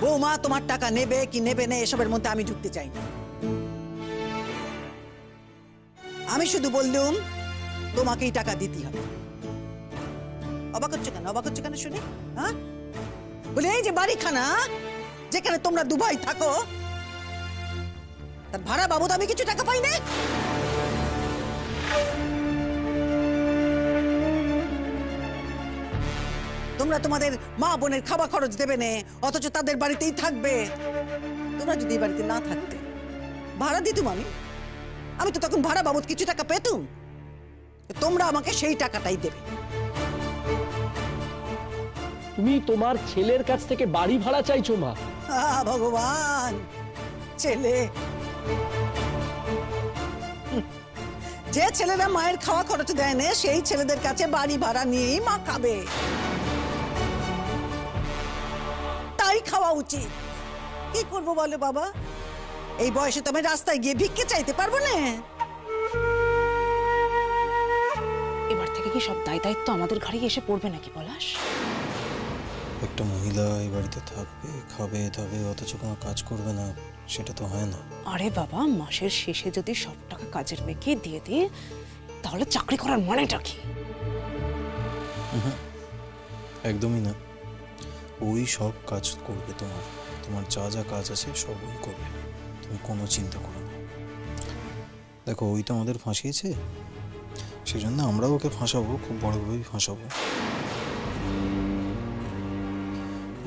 বৌমা তোমার টাকা নেবে কি নেবে না এসবের মধ্যে আমি ঢুকতে চাই না। আমি শুধু বললুম তোমাকেই টাকা দিতে হবে। অবাক হচ্ছে কেন শুনে? হ্যাঁ, বলে এই যে বাড়িখানা যেখানে তোমরা দুবাই থাকো, তার ভাড়া বাবদ আমি কিছু টাকা পাই না? তোমরা তোমাদের মা বোনের খাওয়া খরচ দেবে না, অথচ তাদের বাড়িতেই থাকবে। তোমরা যদি এই বাড়িতে না থাকতে ভাড়া দিতুম আমি তো তখন ভাড়া বাবদ কিছু টাকা পেতুম। তোমরা আমাকে সেই টাকাটাই দেবে। তুমি তোমার ছেলের কাছ থেকে বাড়ি ভাড়া চাইছো মা? ভগবান, ছেলে, যে ছেলেরা মায়ের খাওয়া খরচ দেয় না সেই ছেলেদের কাছে বাড়ি ভাড়া নিয়েই মা খাবে। তাই খাওয়া উচিত। কি করবো বলো বাবা, এই বয়সে তো আমি রাস্তায় গিয়ে ভিক্ষে চাইতে পারবো না। এবার থেকে কি সব দায় দায়িত্ব আমাদের ঘাড়ে এসে পড়বে নাকি পলাশ? একটা মহিলা এই বাড়িতে থাকবে, খাবে দাবে, অথচ কোনো কাজ করবে না, সেটা তো হয় না। আরে বাবা, মাসের শেষে যদি সব টাকা কাজের মেয়েকে দিয়ে দিই তাহলে চাকরি করার মানেটা কি? একদমই না। ওই সব কাজ করবে, তোমার যা যা কাজ আছে সব ওই করবে, তুমি কোনো চিন্তা করো না। দেখো, ওই তো আমাদের ফাঁসিয়েছে, সেই জন্য আমরাও ওকে ফাঁসাবো, খুব বড়ভাবেই ফাঁসাবো।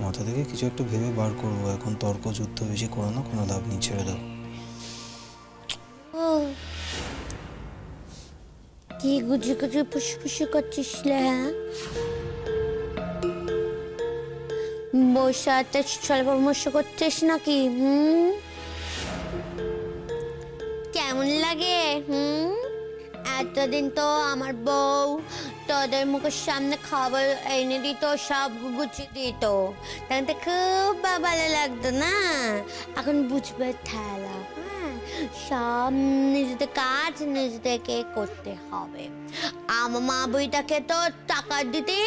মাথা থেকে কিছু একটা ভেবে বার করবো। এখন তর্ক যুদ্ধ বেশি করো না, কোনো লাভ নেই, ছেড়ে দাও। কি গুজি গুজি ফুসফুসি করছিস? বসাতে ছল পরামর্শ করছিস নাকি? কেমন লাগে? এতদিন তো আমার বউ তোদের মুখের সামনে খাবার এনে দিত, সব গুছিয়ে দিত, তখন তো খুব ভালো লাগতো না? এখন বুঝবে ঠেলা, সব নিজেদের কাজ নিজেদেরকে করতে হবে। আমার মা বইটাকে তো টাকা দিতে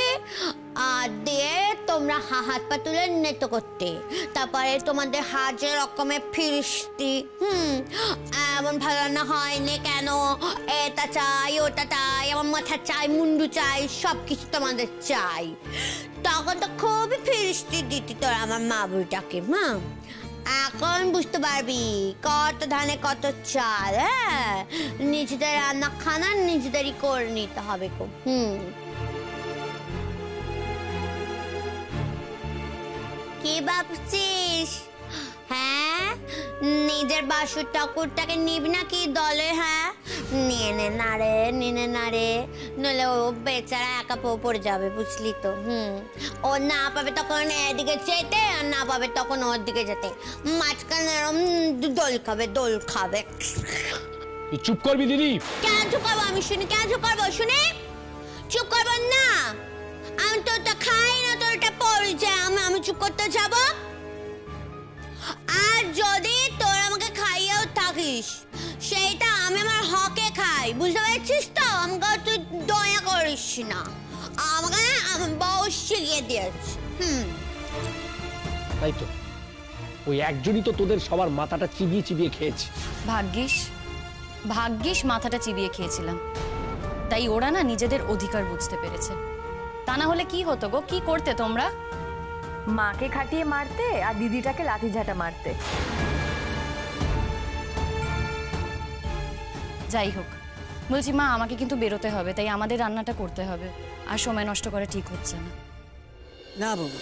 আর দিয়ে তোমরা হাত পা তুলে নেতো করতে, তারপরে তোমাদের হাজার রকমের ফিরিস্তি, এমন ভালো না হয়নি কেন, এটা চাই ওটা চাই, আমার মাথা চাই, মুন্ডু চাই, সব কিছু তোমাদের চাই। তখন তো খুবই ফিরিস্তি দিতি তোর আমার মা বইটাকে। এখন বুঝতে পারবি কত ধানে কত চাল। হ্যাঁ, নিজেদের রান্না খানা নিজেদেরই করে নিতে হবে। কি ভাবছিস? হ্যাঁ, নিজের বাসুর ঠাকুরটাকে নিবি নাকি দলে? হ্যাঁ, নিয়ে নে না রে, নইলে ও বেচারা একা পড়ে যাবে, বুঝলি তো? ও না পাবে তখন এদিকে যেতে, আর না পাবে তখন ওর দিকে যেতে, মাঝখানে দোল খাবে। চুপ করবি দিদি? কেন চুপ করবো আমি? শুনি কেন চুপ করবো? শুনে চুপ করবো না? আমি তো ওটা খাই না, তোর ওটা পরিচয়, আমি চুপ করতে যাবো? আর যদি তোর আমাকে খাইয়েও থাকিস, সেইটা আমি আমার হকে খাই, বুঝতে পারছিস তো? আমাকে তুই দয়া করিস না, আমাকে আমার বউ শিখিয়ে দিয়েছে। তাই তো, ওই একজনই তো তোদের সবার মাথাটা চিবিয়ে চিবিয়ে খেয়েছে। ভাগ্যিস মাথাটা চিবিয়ে খেয়েছিলাম, তাই ওরা না নিজেদের অধিকার বুঝতে পেরেছে। তা না হলে কি হতো গো? কি করতে তোমরা? মাকে খাটিয়ে মারতে আর দিদিটাকে লাঠি ঝাঁটা মারতে। যাই হোক, বলছি মা, আমাকে কিন্তু বেরোতে হবে, তাই আমাদের রান্নাটা করতে হবে, আর সময় নষ্ট করা ঠিক হচ্ছে না। না বাবা,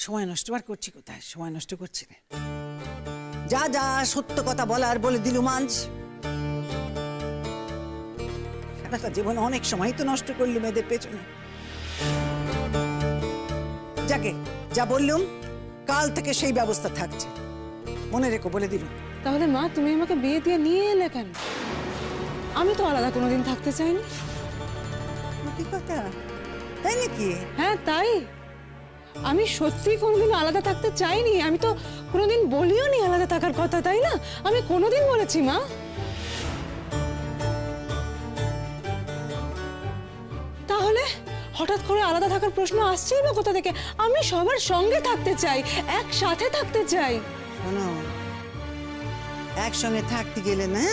সময় নষ্ট আর করছি কোথায়? সময় নষ্ট করছি না, যা যা সত্য কথা বলার বলে দিলুম আজ। সারাটা জীবন অনেক সময় তো নষ্ট করলুম এদের পেছনে। যাকে যা বললুম কাল থেকে সেই ব্যবস্থা থাকছে, মনে রেখো, বলে দিলুম। তাহলে মা, তুমি আমাকে বিয়ে দিয়ে নিয়ে এলে কেন? আমি তো আলাদা কোনোদিন থাকতে চাইনি। কি কথা, তাই নাকি? হ্যাঁ তাই, আমি সত্যি কোনোদিন আলাদা থাকতে চাইনি। আমি তো কোনোদিন বলিও নি আলাদা থাকার কথা, তাই না? আমি কোনোদিন বলেছি মা? তাহলে হঠাৎ করে আলাদা থাকার প্রশ্ন আসছেই বা কোথা থেকে? আমি সবার সঙ্গে থাকতে চাই, একসাথে থাকতে চাই। শোনো, একসঙ্গে থাকতে গেলে না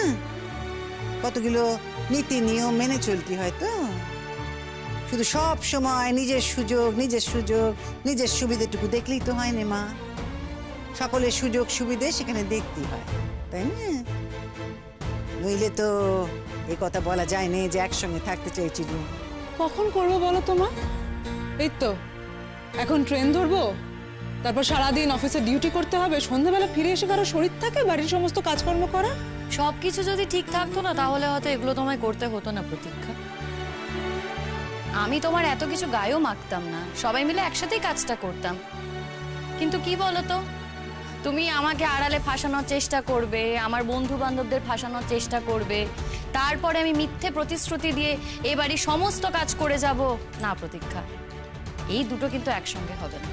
কতগুলো নীতি নিয়ম মেনে চলতে হয় তো। শুধু সব সময় নিজের সুযোগ নিজের সুবিধাটুকু দেখলেই তো হয় না মা। সকলের সুযোগ সুবিধে সেখানে দেখতে হয়, তাই না? নইলে তো এই কথা বলা যায় না যে একসঙ্গে থাকতে চাইছিল। কখন করবো বলো তো মা? এই তো এখন ট্রেন ধরবো, তারপর সারাদিন অফিসে ডিউটি করতে হবে, সন্ধ্যাবেলা ফিরে এসে কারো শরীর থাকে বাড়ির সমস্ত কাজকর্ম করা। সবকিছু যদি ঠিক থাকতো না তাহলে হয়তো এগুলো তোমায় করতে হতো না প্রতীক্ষা। আমি তোমার এত কিছু গায়েও মাখতাম না, সবাই মিলে একসাথেই কাজটা করতাম। কিন্তু কি বলতো, তুমি আমাকে আড়ালে ফাঁসানোর চেষ্টা করবে, আমার বন্ধু বান্ধবদের ফাঁসানোর চেষ্টা করবে, তারপরে আমি মিথ্যে প্রতিশ্রুতি দিয়ে এই বাড়ির সমস্ত কাজ করে যাব। না প্রতীক্ষা, এই দুটো কিন্তু একসঙ্গে হবে না।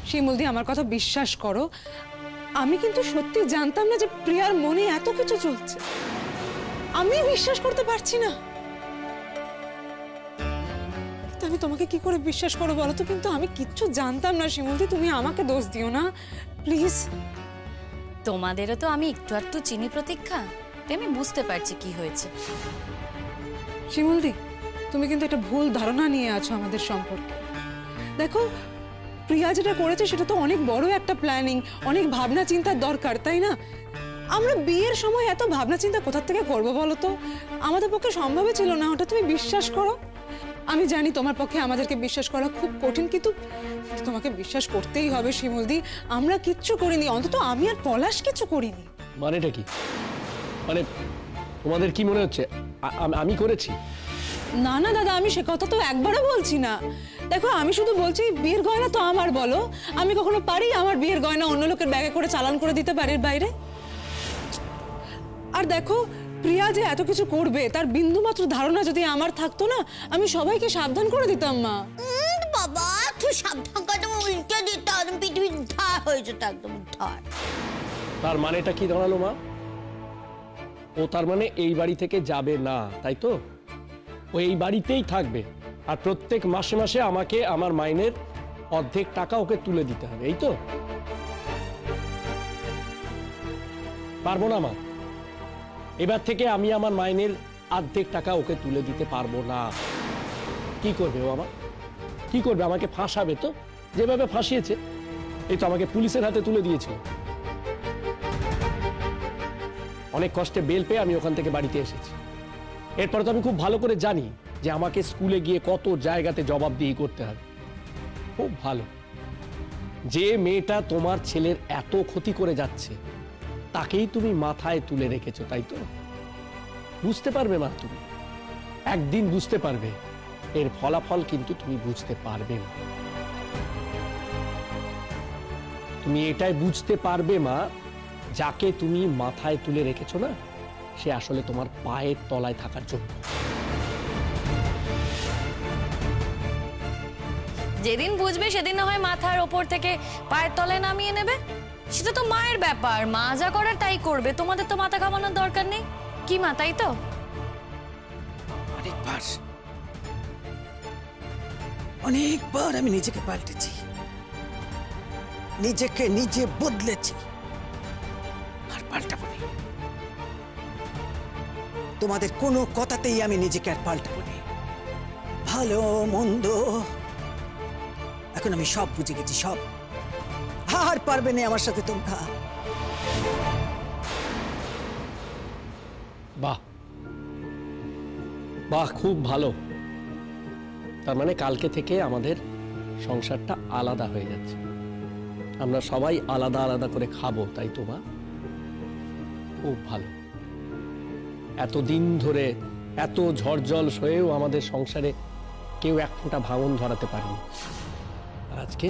শিমুলদি আমার কথা বিশ্বাস করো, আমি কিন্তু সত্যি জানতাম না যে প্রিয়ার মনে এত কিছু চলছে। আমি বিশ্বাস করতে পারছি না। আমি তোমাকে কি করে বিশ্বাস করো বলো তো? কিন্তু আমি কিচ্ছু জানতাম না শিমুলদি, তুমি আমাকে দোষ দিও না প্লিজ। তোমাদেরও তো আমি একটু একটু চিনি প্রতীক্ষা, তাই আমি বুঝতে পারছি কি হয়েছে। শিমুলদি, তুমি কিন্তু একটা ভুল ধারণা নিয়ে আছো আমাদের সম্পর্কে। দেখো, প্রিয়া যেটা করেছে সেটা তো অনেক বড় একটা প্ল্যানিং, অনেক ভাবনা চিন্তার দরকার, তাই না? আমরা বিয়ের সময় এত ভাবনা চিন্তা কোথা থেকে করবো বলো তো? আমাদের পক্ষে সম্ভবই ছিল না ওটা, তুমি বিশ্বাস করো। আমি জানি তোমার পক্ষে আমাদেরকে বিশ্বাস করা খুব কঠিন, কিন্তু তোমাকে বিশ্বাস করতেই হবে শিমুলদি। আমরা কিচ্ছু করিনি, অন্তত আমি আর পলাশ কিছু করিনি। মানেটা কি? মানে তোমাদের কি মনে হচ্ছে আমি করেছি? না না দাদা, আমি সে কথা তো একবারও বলছি না। দেখো, আমি শুধু বলছি বিয়ের গয়না তো আমার, বলো আমি কখনো পারি আমার বিয়ের গয়না অন্য লোকের ব্যাগে করে চালান করে দিতে বাড়ির বাইরে? আর দেখো, প্রিয়া যে এত কিছু করবে তার বিন্দুমাত্র ধারণা যদি আমার থাকতো না, আমি সবাইকে সাবধান করে দিতাম মা। বাবা, তুই সাবধান কথা উল্টে দিত, পৃথিবী ধার হয়ে যেত, একদম ধার। তার মানেটা কি দাঁড়ালো মা? ও তার মানে এই বাড়ি থেকে যাবে না, তাই তো? ও এই বাড়িতেই থাকবে, আর প্রত্যেক মাসে মাসে আমাকে আমার মাইনের অর্ধেক টাকা ওকে তুলে দিতে হবে, এই তো? পারবো না মা, এবার থেকে আমি আমার মাইনের অর্ধেক টাকা ওকে তুলে দিতে পারবো না। কি করবে ও? আমার কি করবে? আমাকে ফাঁসাবে তো, যেভাবে ফাঁসিয়েছে। এই তো আমাকে পুলিশের হাতে তুলে দিয়েছিল। অনেক কষ্টে বেল পেয়ে আমি ওখান থেকে বাড়িতে এসেছি। এরপরে তো আমি খুব ভালো করে জানি যে আমাকে স্কুলে গিয়ে কত জায়গাতে জবাবদিহি করতে হবে। খুব ভালো। যে মেয়েটা তোমার ছেলের এত ক্ষতি করে যাচ্ছে তাকেই তুমি মাথায় তুলে রেখেছো, তাই তো? বুঝতে পারবে মা, তুমি একদিন বুঝতে পারবে, এর ফলাফল কিন্তু তুমি বুঝতে পারবে না। তুমি এটাই বুঝতে পারবে মা, যাকে তুমি মাথায় তুলে রেখেছো না, সে আসলে তোমার পায়ের তলায় থাকার জন্য। যেদিন বুঝবে সেদিন না হয় মাথার ওপর থেকে পায়ের তলায় নামিয়ে নেবে। সেটা তো মায়ের ব্যাপার, মা যা করার তাই করবে, তোমাদের তো মাথা ঘামানোর দরকার নেই। কি মা, তাই তো? অনেকবার আমি নিজেকে পাল্টেছি, নিজেকে নিজে বদলেছি, আর পাল্টাবো না। তোমাদের কোনো কথাতেই আমি নিজেকে আর পাল্টাবো না। ভালো মন্দ এখন আমি সব বুঝে গেছি, সব। আর পারবে না আমার সাথে তোমরা। বাহ বাহ, খুব ভালো। তার মানে কালকে থেকে আমাদের সংসারটা আলাদা হয়ে যাচ্ছে, আমরা সবাই আলাদা আলাদা করে খাবো, তাই তো মা? খুব ভালো। এতদিন ধরে এত ঝড় জল সয়েও আমাদের সংসারে কেউ এক ফোঁটা ভাঙন ধরাতে পারেনি, আর আজকে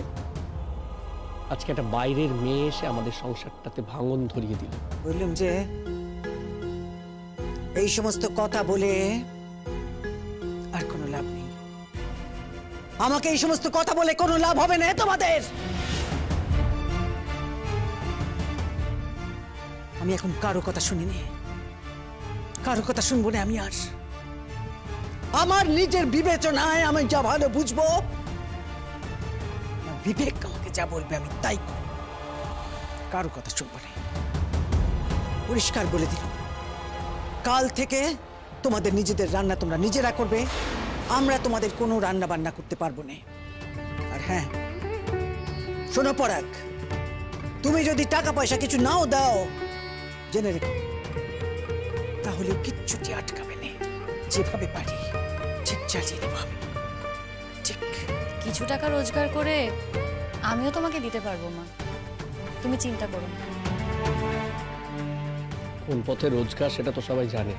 একটা বাইরের মেয়ে এসে আমাদের সংসারটাতে ভাঙন ধরিয়ে দিল। বললাম যে এই সমস্ত কথা বলে আর কোনো লাভ নেই। আমাকে এই সমস্ত কথা বলে কোনো লাভ হবে না তোমাদের। আমি এখন কারো কথা শুনিনি, কারো কথা শুনবো না আমি আর। আমার নিজের বিবেচনায় আমি যা ভালো বুঝবো, আমার বিবেক আমাকে যা বলবে আমি তাই করব। কারো কথা শুনবো না। পরিষ্কার বলে দিল, কাল থেকে তোমাদের নিজেদের রান্না তোমরা নিজেরা করবে, আমরা তোমাদের কোনো রান্না বান্না করতে পারবো না। আর হ্যাঁ, শোনো পরাগ, তুমি যদি টাকা পয়সা কিছু নাও দাও, জেনে রেখো তাহলে কিচ্ছুটি আটকাবে না। যেভাবে পারি ঠিক চালিয়ে দেবো আমি। ঠিক কিছু টাকা রোজগার করে আমিও তোমাকে দিতে পারবো মা, তুমি চিন্তা করো না। কোন পথে রোজগার সেটা তো সবাই জানে।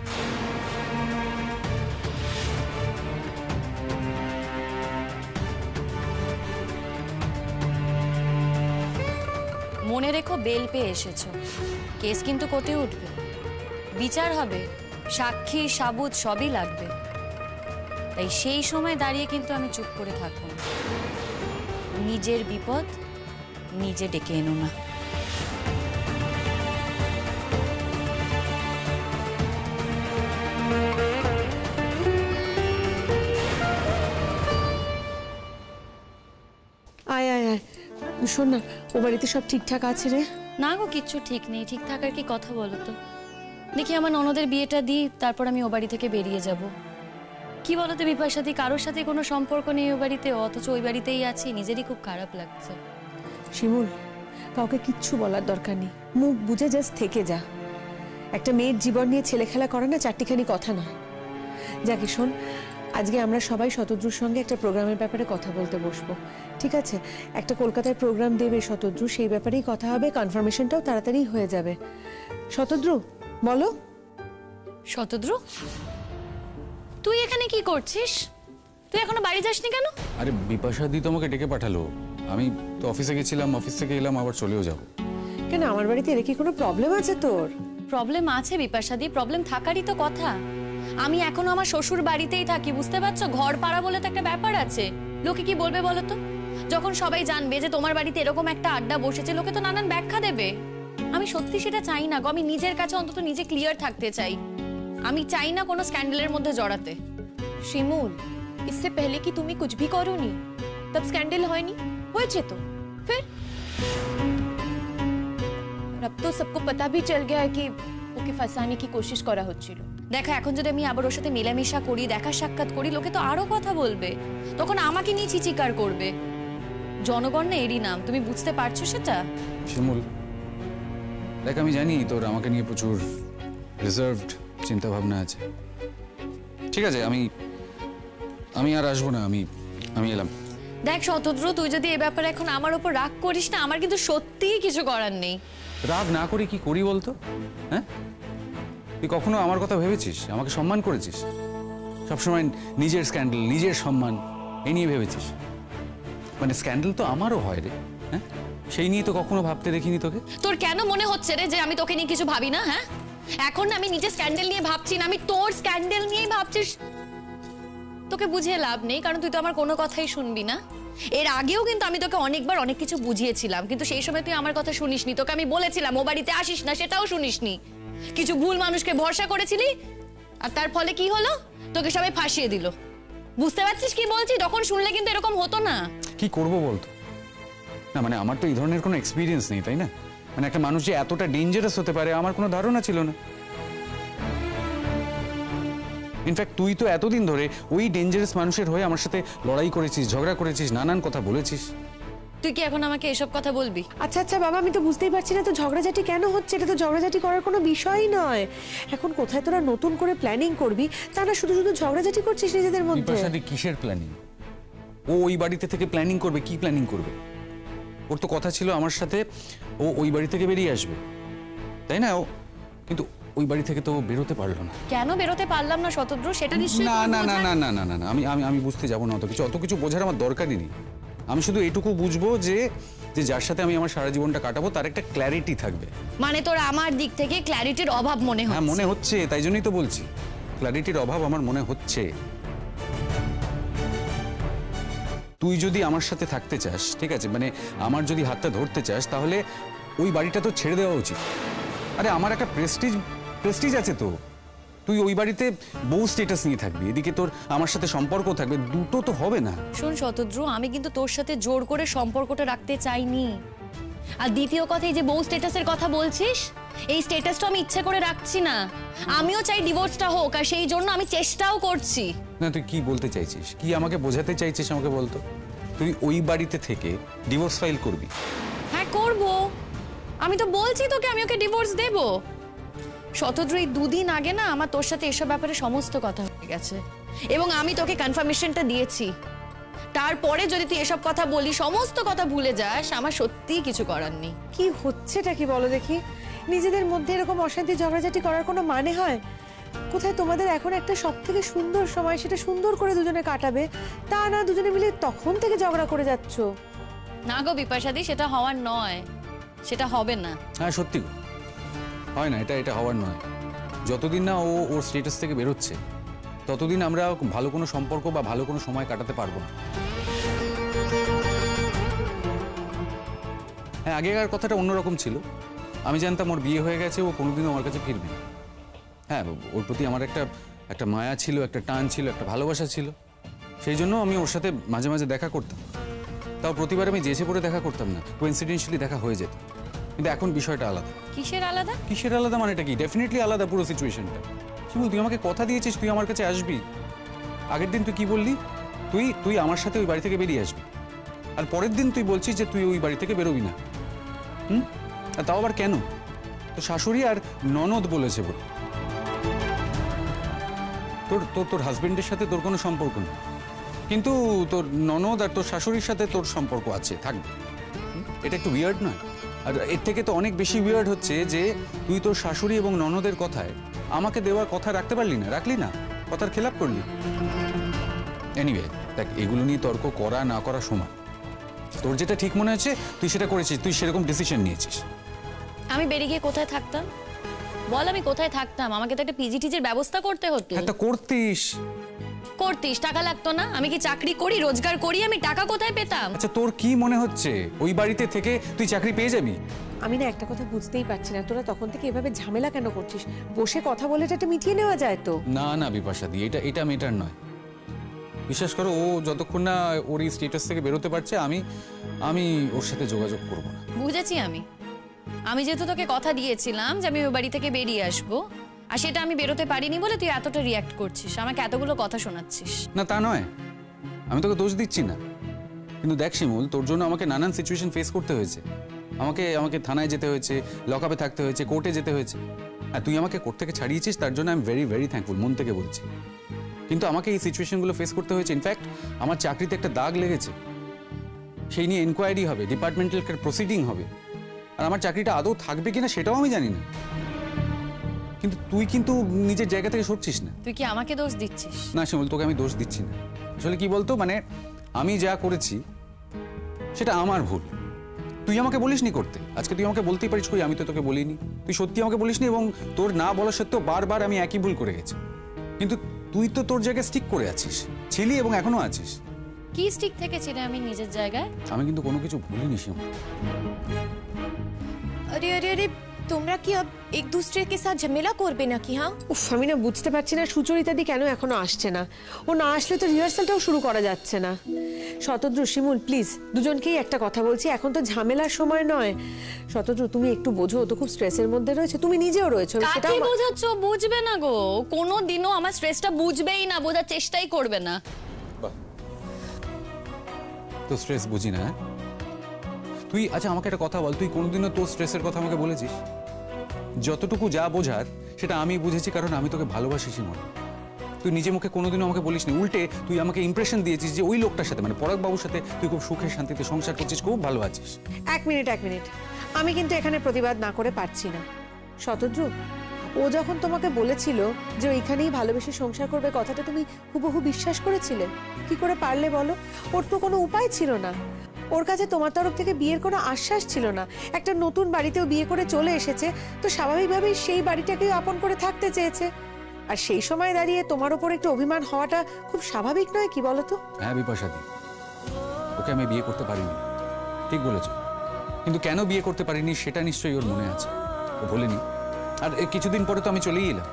মনে রেখো, বেল পেয়ে এসেছো, কেস কিন্তু কোর্টে উঠবে, বিচার হবে, সাক্ষী সাবুত সবই লাগবে। তাই সেই সময় দাঁড়িয়ে কিন্তু আমি চুপ করে থাকবো না। নিজের বিপদ নিজে ডেকে এনো না। আয় আয় আয়, শোন না, ও বাড়িতে সব ঠিকঠাক আছে রে? না গো, কিচ্ছু ঠিক নেই। ঠিক থাকার কি কথা বলো তো? দেখি আমার ননদের বিয়েটা দিই, তারপর আমি ও বাড়ি থেকে বেরিয়ে যাব। কি বলো তো বিপার সাথে কারোর সাথে কোনো সম্পর্ক নেই ও বাড়িতে, অথচ ওই বাড়িতেই আছি, নিজেরই খুব খারাপ লাগছে। শিমুল, কাউকে কিচ্ছু বলার দরকার নেই, মুখ বুঝে জাস্ট থেকে যা। একটা মেয়ের জীবন নিয়ে ছেলে খেলা করে না চারটিখানি কথা নয়। যাকে শোন, আজকে আমরা সবাই শতদ্রুর সঙ্গে একটা প্রোগ্রামের ব্যাপারে কথা বলতে বসবো, ঠিক আছে? একটা কলকাতায় প্রোগ্রাম দেবে শতদ্রু, সেই ব্যাপারেই কথা হবে, কনফার্মেশনটাও তাড়াতাড়ি হয়ে যাবে। শতদ্রু, বলো। শতদ্রু, তুই এখানে কি করছিস? তুই এখনো বাড়ি যাসনি কেন? আরে বিপাশা দি তো আমাকে ডেকে পাঠালো, আমি তো অফিসে গেছিলাম, অফিস থেকে এলাম, আবার চলেও যাব। কেন, আমার বাড়িতে এর কি কোনো প্রবলেম আছে তোর? প্রবলেম আছে বিপাশাদি, প্রবলেম থাকারই তো কথা। আমি এখনো আমার শ্বশুর বাড়িতেই থাকি, বুঝতে পারছো? ঘর পাড়া বলে তো একটা ব্যাপার আছে। লোকে কি বলবে বলো তো? যখন সবাই জানবে যে তোমার বাড়িতে এরকম একটা আড্ডা বসেছে, লোকে তো নানান ব্যাখ্যা দেবে। আমি সত্যি সেটা চাই না গো, আমি নিজের কাছে অন্তত নিজে ক্লিয়ার থাকতে চাই। আমি চাই না কোনো স্ক্যান্ডেলের মধ্যে জড়াতে। শিমুল, इससे पहले कि तुम्हें कुछ भी करो नहीं, तब स्कैंडल হয়নি, হয়েছে তো, फिर अब तो सबको पता भी चल गया है कि ওকে ফাঁসানে की कोशिश করা হচ্ছিল। দেখো, এখন যদি আমি আবার ওর সাথে মেলামেশা করি, দেখা সাক্ষাৎ করি, লোকে তো আরো কথা বলবে, তখন আমাকে নিয়ে চিচিকার করবে। জনগণ না এরই নাম, তুমি বুঝতে পারছো সেটা? শিমুল, দেখ আমি জানি তোর আমাকে নিয়ে প্রচুর রিজার্ভড চিন্তা ভাবনা আছে, ঠিক আছে? আমি আর আসবো না, আমি এলাম। দেখ শতদ্রু, তুই যদি এ ব্যাপারে এখন আমার উপর রাগ করিস না, আমার কিন্তু সত্যিই কিছু করার নেই। রাগ না করে কি করি বলতো? হ্যাঁ, তুই কখনো আমার কথা ভেবেছিস? আমাকে সম্মান করেছিস? সবসময় নিজের স্ক্যান্ডেল, নিজের সম্মান এই নিয়ে ভেবেছিস? মানে স্ক্যান্ডেল তো আমারও হয় রে, হ্যাঁ? সেই নিয়ে তো কখনো ভাবতে দেখিনি তোকে। তোর কেন মনে হচ্ছে রে যে আমি তোকে নিয়ে কিছু ভাবি না? হ্যাঁ, এখন আমি নিজের স্ক্যান্ডেল নিয়ে ভাবছি না, আমি তোর স্ক্যান্ডেল নিয়েই ভাবছিস। তোকে বুঝিয়ে লাভ নেই, কারণ তুই তো আমার কোনো কথাই শুনবি না। এর আগেও কিন্তু আমি তোকে অনেকবার অনেক কিছু বুঝিয়েছিলাম, কিন্তু সেই সময় তুই আমার কথা শুনিসনি। তোকে আমি বলেছিলাম ও বাড়িতে আসিস না, সেটাও শুনিসনি। কিছু ভুল মানুষকে ভরসা করেছিলি, আর তার ফলে কি হলো? তোকে সবাই ফাঁসিয়ে দিল। বুঝতে পারছিস কি বলছি? তখন শুনলে কিন্তু এরকম হতো না। কি করবো বলতো? না মানে আমার তো এই ধরনের কোনো এক্সপিরিয়েন্স নেই, তাই না? মানে একটা মানুষ যে এতটা ডেঞ্জারাস হতে পারে আমার কোনো ধারণা ছিল না। ইনফ্যাক্ট তুই তো এতদিন ধরে ওই ডেঞ্জারাস মানুষের হয়ে আমার সাথে লড়াই করেছিস, ঝগড়া করেছিস, নানান কথা বলেছিস। তুই কি এখন আমাকে এসব কথা বলবি? আচ্ছা আচ্ছা বাবা, আমি তো বুঝতেই পারছি না তো ঝগড়াঝাটি কেন হচ্ছে। এটা তো ঝগড়াঝাটি করার কোনো বিষয়ই নয়। এখন কোথায় তোরা নতুন করে প্ল্যানিং করবি, তা না শুধু শুধু ঝগড়াঝাটি করছিস নিজেদের মধ্যে। বিপাশাদি কিসের প্ল্যানিং? ও ওই বাড়িতে থেকে প্ল্যানিং করবে? কি প্ল্যানিং করবে? ওর তো কথা ছিল আমার সাথে ও ওই বাড়ি থেকে বেরিয়ে আসবে, তাই না? ও কিন্তু ওই বাড়ি থেকে তো বেরোতে পারলো না। কেন বেরোতে পারলাম না শতদ্রু, সেটা নিশ্চয়ই না না না না না না না না আমি বুঝতে যাবো না। অত কিছু বোঝার আমার দরকারই নেই। আমি শুধু এটুকু বুঝবো যে যার সাথে আমি আমার সারা জীবনটা কাটাবো তার একটা ক্ল্যারিটি থাকবে। মানে তোর আমার দিক থেকে ক্ল্যারিটির অভাব মনে হয়? হ্যাঁ মনে হচ্ছে, তাই জন্যই তো বলছি ক্ল্যারিটির অভাব আমার মনে হচ্ছে। তুই যদি আমার সাথে থাকতে চাস, ঠিক আছে, মানে আমার যদি হাতটা ধরতে চাস, তাহলে ওই বাড়িটা তো ছেড়ে দেওয়া উচিত। আরে আমার একটা প্রেস্টিজ আছে তো, তুই ওই বাড়িতে বউ স্ট্যাটাস নিয়ে থাকবি, এদিকে তোর আমার সাথে সম্পর্ক থাকবে, দুটো তো হবে না। শোন শতদ্রু, আমি কিন্তু তোর সাথে জোর করে সম্পর্কটা রাখতে চাইনি। আর দ্বিতীয় কথা, এই যে বউ স্ট্যাটাসের কথা বলছিস, এই স্ট্যাটাসটা আমি ইচ্ছে করে রাখছি না। আমিও চাই ডিভোর্সটা হোক, আর সেই জন্য আমি চেষ্টাও করছি। না, তুই কি বলতে চাইছিস, কি আমাকে বোঝাতে চাইছিস আমাকে বলতো? তুই ওই বাড়িতে থেকে ডিভোর্স ফাইল করবি? হ্যাঁ করব, আমি তো বলছি তোকে আমি ওকে ডিভোর্স দেব। শতদ্রু, এই 2 দিন আগে না আমার তোর সাথে এসব ব্যাপারে সমস্ত কথা হয়ে গেছে, এবং আমি তোকে কনফার্মেশনটা দিয়েছি। তারপরে যদি তুই এসব কথা বলি, সমস্ত কথা ভুলে যাস, আমার সত্যিই কিছু করার নেই। কি হচ্ছেটা কি বলো দেখি? নিজেদের মধ্যে এরকম অশান্তি ঝগড়াঝাটি করার কোনো মানে হয়? কোথায় তোমাদের এখন একটা সব থেকে সুন্দর সময়, সেটা সুন্দর করে দুজনে কাটাবে, তা না দুজনে মিলে তখন থেকে ঝগড়া করে যাচ্ছ। না গো বিপাশাদি, সেটা হওয়ার নয়, সেটা হবে না। হ্যাঁ সত্যি গো, হয় না, এটা হওয়ার নয়। যতদিন না ও ওর স্ট্যাটাস থেকে বেরোচ্ছে, ততদিন আমরা ভালো কোনো সম্পর্ক বা ভালো কোনো সময় কাটাতে পারবো না। হ্যাঁ, আগেকার কথাটা অন্যরকম ছিল। আমি জানতাম ওর বিয়ে হয়ে গেছে, ও কোনোদিনও আমার কাছে ফিরবে না। হ্যাঁ, ওর প্রতি আমার একটা মায়া ছিল, একটা টান ছিল, একটা ভালোবাসা ছিল। সেই জন্য আমি ওর সাথে মাঝে মাঝে দেখা করতাম। তাও প্রতিবার আমি যেচে পড়ে দেখা করতাম না, কোইন্সিডেন্টালি দেখা হয়ে যেত। কিন্তু এখন বিষয়টা আলাদা। কিসের আলাদা? কিসের আলাদা মানেটা কি? ডেফিনেটলি আলাদা পুরো সিচুয়েশনটা। শিমুল, তুই আমাকে কথা দিয়েছিস তুই আমার কাছে আসবি। আগের দিন তুই কি বললি? তুই আমার সাথে ওই বাড়ি থেকে বেরিয়ে আসবি, আর পরের দিন তুই বলছিস যে তুই ওই বাড়ি থেকে বেরোবি না। আর তাও আবার কেন? তো শাশুড়ি আর ননদ বলেছে বলে। তোর হাজবেন্ডের সাথে তোর কোনো সম্পর্ক নেই, কিন্তু তোর ননদ আর তোর শাশুড়ির সাথে তোর সম্পর্ক আছে, থাকবে। এটা একটু উইয়ার্ড নয়? আর এর থেকে তো অনেক বেশি উইয়ার্ড হচ্ছে যে তুই তোর শাশুড়ি এবং ননদের কথায় আমাকে দেওয়ার কথা রাখতে পারলি না, কথার খেলাপ করলি। এনিওয়ে দেখ, এগুলো নিয়ে তর্ক করা না করা সমান। তোর যেটা ঠিক মনে হচ্ছে তুই সেটা করেছিস, তুই সেরকম ডিসিশন নিয়েছিস। আমি বেরিয়ে গিয়ে কোথায় থাকতাম বল? আমি কোথায় থাকতাম? আমাকে তো একটা পিজিটিজির ব্যবস্থা করতে হতো। একটা করতিস, টাকা লাগতো না? আমি কি চাকরি করি, রোজগার করি? আমি টাকা কোথায় পেতাম? আচ্ছা, তোর কি মনে হচ্ছে ওই বাড়িতে থেকে তুই চাকরি পেয়ে যাবি? আমি না একটা কথা বুঝতেই পারছি না, তোরা তখন থেকে এভাবে ঝামেলা কেন করছিস? বসে কথা বলে এটা মিটিয়ে নেওয়া যায় তো। না বিপাশাদি, এটা মেটার নয়। বিশ্বাস করো, ও যতক্ষণ না ওর এই স্ট্যাটাস থেকে বেরোতে পারছে, আমি ওর সাথে যোগাযোগ করব না। বুঝেছি। আমি যেহেতু তোকে কথা দিয়েছিলাম যে আমি ওই বাড়ি থেকে বেরিয়ে আসবো, আর সেটা আমি বেরোতে পারিনি বলে তুই এতটা রিয়াক্ট করছিস, আমাকে এতগুলো কথা শোনাচ্ছিস। না, তা নয়, আমি তোকে দোষ দিচ্ছি না। কিন্তু দেখ শিমুল, তোর জন্য আমাকে নানান সিচুয়েশন ফেস করতে হয়েছে। আমাকে থানায় যেতে হয়েছে, লকআপে থাকতে হয়েছে, কোর্টে যেতে হয়েছে। আর তুই আমাকে কোর্ট থেকে ছাড়িয়েছিস, তার জন্য I am very very thankful, মন থেকে বলছি। কিন্তু আমাকে এই সিচুয়েশনগুলো ফেস করতে হয়েছে। ইনফ্যাক্ট আমার চাকরিতে একটা দাগ লেগেছে, সেই নিয়ে এনকোয়ারি হবে, ডিপার্টমেন্টাল প্রসিডিং হবে। আর আমার চাকরিটা আদৌ থাকবে কিনা সেটাও আমি জানি না। কিন্তু তুই কিন্তু নিজের জায়গা থেকে সরছিস না। তুই কি আমাকে দোষ দিচ্ছিস? না শিমুল, তোকে আমি দোষ দিচ্ছি না। আসলে কি বলতো, মানে আমি যা করেছি সেটা আমার ভুল। তুই আমাকে বলিসনি করতে, আজকে তুই আমাকে বলতেই পারিস, কই আমি তো তোকে বলিনি। তুই সত্যি আমাকে বলিসনি, এবং তোর না বলা সত্ত্বেও বারবার আমি একই ভুল করে গেছি। কিন্তু তুই তো তোর জায়গায় স্টিক করে আছিস, ছিলি এবং এখনো আছিস। কি স্টিক থেকেছিলে আমি নিজের জায়গায়? আমি কিন্তু কোনো কিছু ভুলিনি শিমুল। अरे अरे अरे তোমরা কি এক दूसरे के साथ झमेला করবে নাকি? হ্যাঁ, উফ, আমি না বুঝতে পারছি না সুচরিতাদি কেন এখনো আসছে না। ও না আসলে তো রিহার্সালটাও শুরু করা যাচ্ছে না। শতদ্রু, শিমুল, প্লিজ দুজনকেই একটা কথা বলছি, এখন তো ঝামেলার সময় নয়। শতদ্রু, তুমি একটু বোঝো, ও তো খুব স্ট্রেসের মধ্যে রয়েছে, তুমি নিজেও রয়েছো। কাকে বোঝাচ্ছ? বুঝবে না গো, কোনো দিনও আমার স্ট্রেসটা বুঝবেই না, বোঝার চেষ্টাই করবে না। তো স্ট্রেস বুঝি না? তুই আচ্ছা আমাকে একটা কথা বল, তুই কোনোদিনও তোর স্ট্রেসের কথা আমাকে বলেছিস? যতটুকু যা বোঝার সেটা আমি বুঝেছি, কারণ আমি তোকে ভালোবাসি শিমুল। তুই নিজে মুখে কোনোদিনও আমাকে বলিসনি, উল্টে তুই আমাকে ইমপ্রেশন দিয়েছিস যে ওই লোকটার সাথে, মানে পরাগ বাবুর সাথে তুই খুব সুখে শান্তিতে সংসার করছিস, খুব ভালো আছিস। এক মিনিট, আমি কিন্তু এখানে প্রতিবাদ না করে পারছি না। শতদ্রু, ও যখন তোমাকে বলেছিল যে ওইখানেই ভালোবেসে সংসার করবে, কথাটা তুমি হুবহু বিশ্বাস করেছিলে? কি করে পারলে বলো? ওর তো কোনো উপায় ছিল না। ওর কাছে তোমার তরফ থেকে বিয়ের কোনো আশ্বাস ছিল না। একটা নতুন বাড়িতেও বিয়ে করে চলে এসেছে, তো স্বাভাবিকভাবেই সেই বাড়িটাকেও আপন করে থাকতে চেয়েছে। আর সেই সময় দাঁড়িয়ে তোমার ওপর একটু অভিমান হওয়াটা খুব স্বাভাবিক নয় কি বলো তো? হ্যাঁ বিপাশাদি, ওকে আমি বিয়ে করতে পারিনি, ঠিক বলেছ। কিন্তু কেন বিয়ে করতে পারিনি সেটা নিশ্চয়ই ওর মনে আছে, ও বলেনি। আর কিছুদিন পরে তো আমি চলেই এলাম।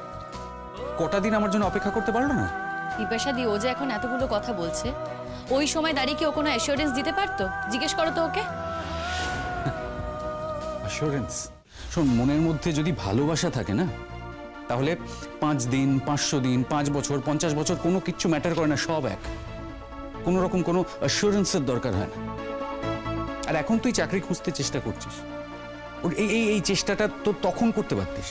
কটা দিন আমার জন্য অপেক্ষা করতে পারলো না? পিপাসা দি, ও যে এখন এতগুলো কথা বলছে, ওই সময় দাঁড়িয়ে কি ও কোনো অ্যাসিওরেন্স দিতে পারতো? জিজ্ঞেস করো তো ওকে। অ্যাসিওরেন্স? শোন, মনের মধ্যে যদি ভালোবাসা থাকে না, তাহলে 5 দিন, 500 দিন, 5 বছর, 50 বছর কোনো কিচ্ছু ম্যাটার করে না, সব এক। কোনো রকম কোনো অ্যাসিওরেন্সের দরকার হয় না। আর এখন তুই চাকরি খুঁজতে চেষ্টা করছিস, এই চেষ্টাটা তো তখন করতে পারতিস।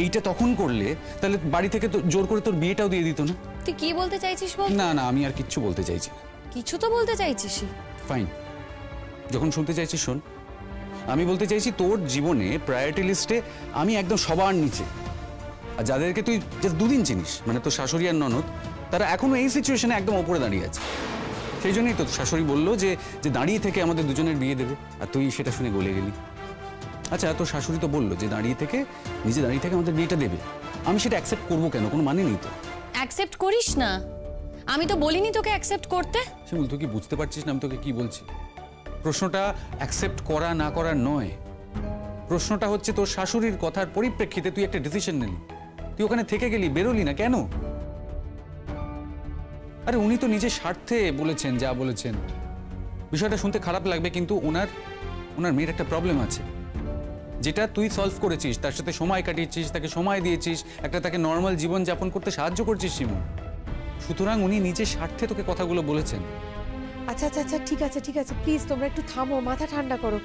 এইটা তখন করলে তাহলে বাড়ি থেকে তো জোর করে তোর বিয়েটাও দিয়ে দিত না। তুই কি বলতে চাইছিস বল? না না, আমি আর কিচ্ছু বলতে চাইছি না। কিছু তো বলতে চাইছিস। ফাইন, যখন শুনতে চাইছিস শোন। আমি বলতে চাইছি তোর জীবনে প্রায়োরিটি লিস্টে আমি একদম সবার নিচে। আর যাদেরকে তুই জাস্ট 2 দিন চিনিস, মানে তোর শাশুড়ি আর ননদ, তারা এখনো এই সিচুয়েশনে একদম ওপরে দাঁড়িয়ে আছে। সেই জন্যই তো শাশুড়ি বললো যে দাঁড়িয়ে থেকে আমাদের দুজনের বিয়ে দেবে, আর তুই সেটা শুনে গলে গেলি। আচ্ছা, তোর শাশুড়ি তো বললো যে দাঁড়িয়ে থেকে আমাদের বিয়েটা দেবে, আমি সেটা অ্যাকসেপ্ট করবো কেন? কোনো মানে নেই তো। অ্যাকসেপ্ট করিস না, আমি তো বলিনি তোকে অ্যাকসেপ্ট করতে। শিমুল, তুই কি বুঝতে পারছিস না আমি তোকে কি বলছি? প্রশ্নটা অ্যাকসেপ্ট করা না করার নয়, প্রশ্নটা হচ্ছে তোর শাশুড়ির কথার পরিপ্রেক্ষিতে তুই একটা ডিসিশন নিলি, তুই ওখানে থেকে গেলি, বেরোলি না কেন? আরে উনি তো নিজের স্বার্থে বলেছেন যা বলেছেন। বিষয়টা শুনতে খারাপ লাগবে, কিন্তু ওনার মেয়ের একটা প্রবলেম আছে, যেটা তুই সলভ করেছিস, তার সাথে সময় কাটিয়েছিস, তাকে সময় দিয়েছিস, তাকে নর্মাল জীবন যাপন করতে সাহায্য করছিস শিমুল। সুতরাং উনি নিজের স্বার্থে তোকে কথাগুলো বলেছেন। আচ্ছা আচ্ছা আচ্ছা, ঠিক আছে ঠিক আছে, প্লিজ তোমরা একটু থামো, মাথা ঠান্ডা করো।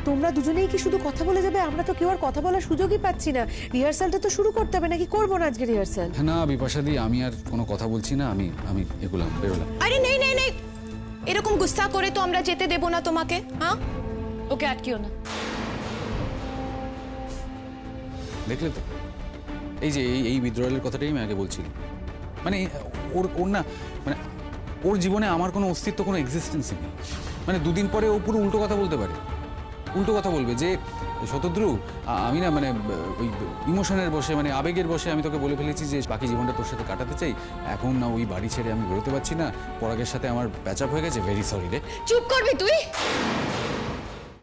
তোমরা দুজনেই কি শুধু কথা বলে যাবে? আমরা তো কেউ আর কথা বলার সুযোগই পাচ্ছি না। রিহার্সালটা তো শুরু করতে হবে, নাকি করবো না আজকে রিহার্সাল? না বিপাশা দি, আমি আর কোনো কথা বলছি না, আমি এগুলাম, বেরোলাম। আরে নেই নেই নেই, এরকম গুস্সা করে তো আমরা যেতে দেবো না তোমাকে। হ্যাঁ, ওকে আটকিও না। দেখলে তো, এই যে এই বিদ্রোহের কথাটাই আমি আগে বলছিলাম। মানে ওর না, মানে ওর জীবনে আমার কোনো অস্তিত্ব, কোনো এক্সিস্টেন্সই নেই। মানে 2 দিন পরে ও পুরো উল্টো কথা বলতে পারে, উল্টো কথা বলবে যে শতদ্রু, আমি না মানে ওই ইমোশনের বসে, মানে আবেগের বসে আমি তোকে বলে ফেলেছি যে বাকি জীবনটা তোর সাথে কাটাতে চাই, এখন না ওই বাড়ি ছেড়ে আমি বেরোতে পারছি না, পরাগের সাথে আমার প্যাচ আপ হয়ে গেছে, ভেরি সরি রে। চুপ করবি তুই?